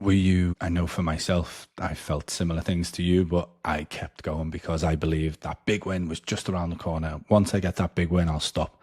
Were you, I know for myself, I felt similar things to you, but I kept going because I believed that big win was just around the corner. Once I get that big win, I'll stop.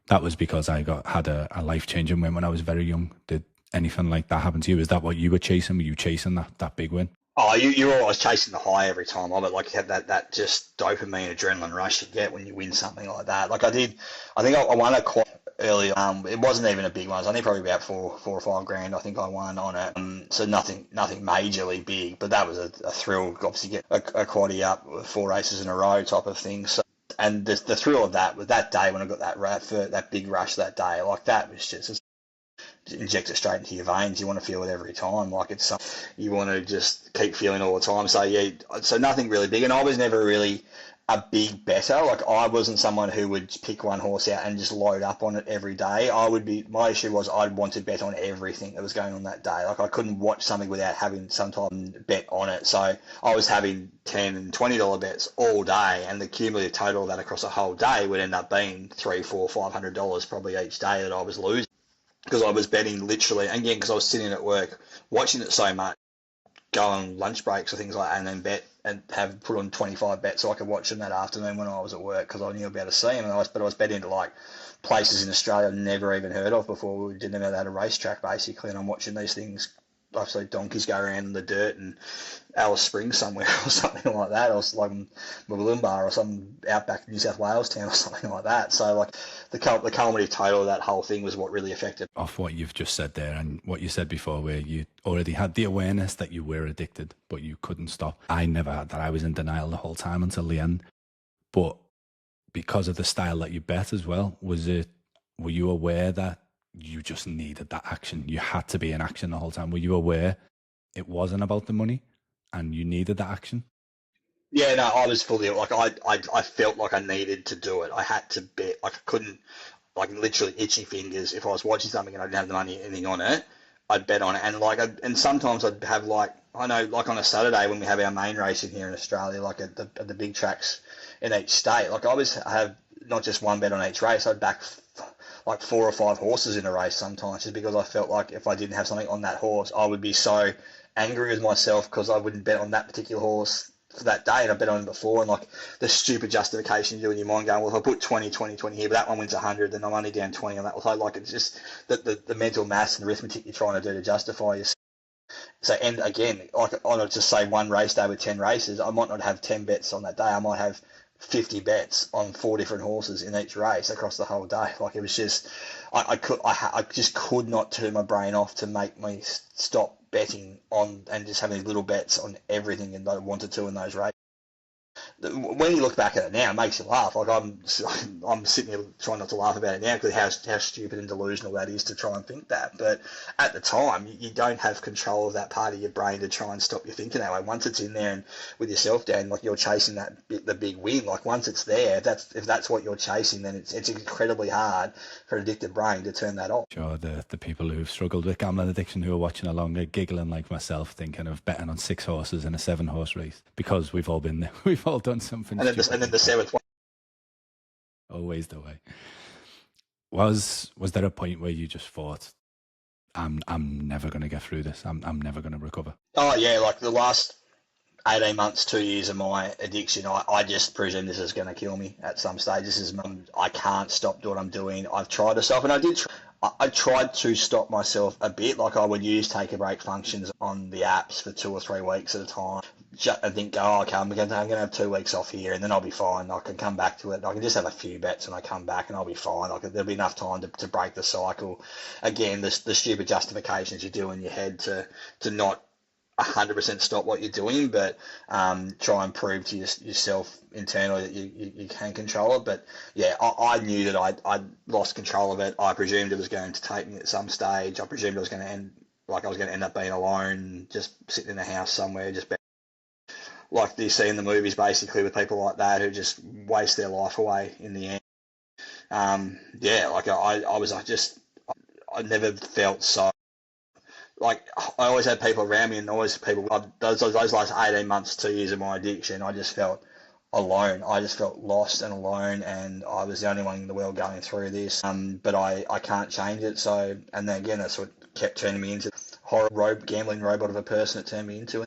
That was because had a life changing win when I was very young. Did anything like that happen to you? Is that what you were chasing? Were you chasing that big win? Oh, you're always chasing the high every time of it. Like you have that just dopamine, adrenaline rush you get when you win something like that. Like I did, I think I won it quite early. It wasn't even a big one. It was only probably about four or 5 grand. I think I won on it. So nothing majorly big, but that was a thrill. Obviously, get a quaddy up, 4 races in a row type of thing. So, and the thrill of that was that day when I got that big rush that day. Like that was just inject it straight into your veins. You want to feel it every time. Like it's something you want to just keep feeling all the time. So yeah, so nothing really big. And I was never really a big better. Like I wasn't someone who would pick one horse out and just load up on it every day. My issue was I'd want to bet on everything that was going on that day. Like I couldn't watch something without having some type of bet on it. So I was having $10 and $20 bets all day, and the cumulative total of that across a whole day would end up being $300, $400, $500 probably each day that I was losing, because I was betting literally, again, because I was sitting at work watching it so much, go on lunch breaks or things like that, and then bet and have put on 25 bets so I could watch them that afternoon when I was at work because I knew I'd be able to see them. But I was betting to like places in Australia I'd never even heard of before. We didn't know they had a racetrack basically, and I'm watching these things. I see donkeys go around in the dirt and Alice Springs somewhere or something like that, or like Mooloolaba or some outback New South Wales town or something like that. So like the cumulative total of that whole thing was what really affected. Off what you've just said there and what you said before, where you already had the awareness that you were addicted, but you couldn't stop. I never had that. I was in denial the whole time until the end. But because of the style that you bet as well, were you aware that you just needed that action? You had to be in action the whole time. Were you aware it wasn't about the money and you needed that action? Yeah, no, I was fully like I felt like I needed to do it. I had to bet. Like I couldn't, like literally itchy fingers. If I was watching something and I didn't have the money anything on it, I'd bet on it. And and sometimes I'd have like, I know, like on a Saturday when we have our main racing here in Australia, like at the big tracks in each state. Like I have not just one bet on each race. I'd back like 4 or 5 horses in a race sometimes, just because I felt like if I didn't have something on that horse, I would be so angry with myself because I wouldn't bet on that particular horse for that day, and I bet on it before, and like the stupid justification you do in your mind going, well, if I put 20, 20, 20 here, but that one wins 100, then I'm only down 20 on that. So like it's just the mental maths and arithmetic you're trying to do to justify yourself. So, and again, like on just say one race day with 10 races, I might not have 10 bets on that day. I might have 50 bets on 4 different horses in each race across the whole day. Like it was just, I just could not turn my brain off to make me stop betting on and just having little bets on everything and I wanted to in those races. When you look back at it now, it makes you laugh. Like I'm sitting here trying not to laugh about it now because how stupid and delusional that is to try and think that. But at the time, you don't have control of that part of your brain to try and stop you thinking that way. Once it's in there and with yourself, Dan, like you're chasing the big win. Like once it's there, if that's what you're chasing, then it's incredibly hard for an addicted brain to turn that off. Sure, the people who've struggled with gambling addiction who are watching along are giggling like myself, thinking of betting on 6 horses in a 7 horse race because we've all been there. We've all done something stupid. And then the seventh one. Always the way. Was there a point where you just thought, I'm never going to get through this. I'm never going to recover. Oh yeah, like the last 18 months, 2 years of my addiction, I just presume this is going to kill me at some stage. I can't stop doing what I'm doing. I've tried to stop, and I tried to stop myself a bit. Like I would use take a break functions on the apps for 2 or 3 weeks at a time. I think, oh, okay, I'm going to have 2 weeks off here, and then I'll be fine. I can come back to it. I can just have a few bets, and I come back, and I'll be fine. Like there'll be enough time to break the cycle. Again, the stupid justifications you do in your head to not 100% stop what you're doing, but try and prove to yourself internally that you can control it. But yeah, I knew that I'd lost control of it. I presumed it was going to take me at some stage. I presumed I was going to end up being alone, just sitting in a house somewhere, just like you see in the movies, basically, with people like that who just waste their life away in the end. Yeah, like I never felt so. Like I always had people around me, and always people. Those last 18 months, 2 years of my addiction, I just felt alone. I just felt lost and alone, and I was the only one in the world going through this. But I can't change it. So, and then again, that's what kept turning me into horror gambling robot of a person it turned me into.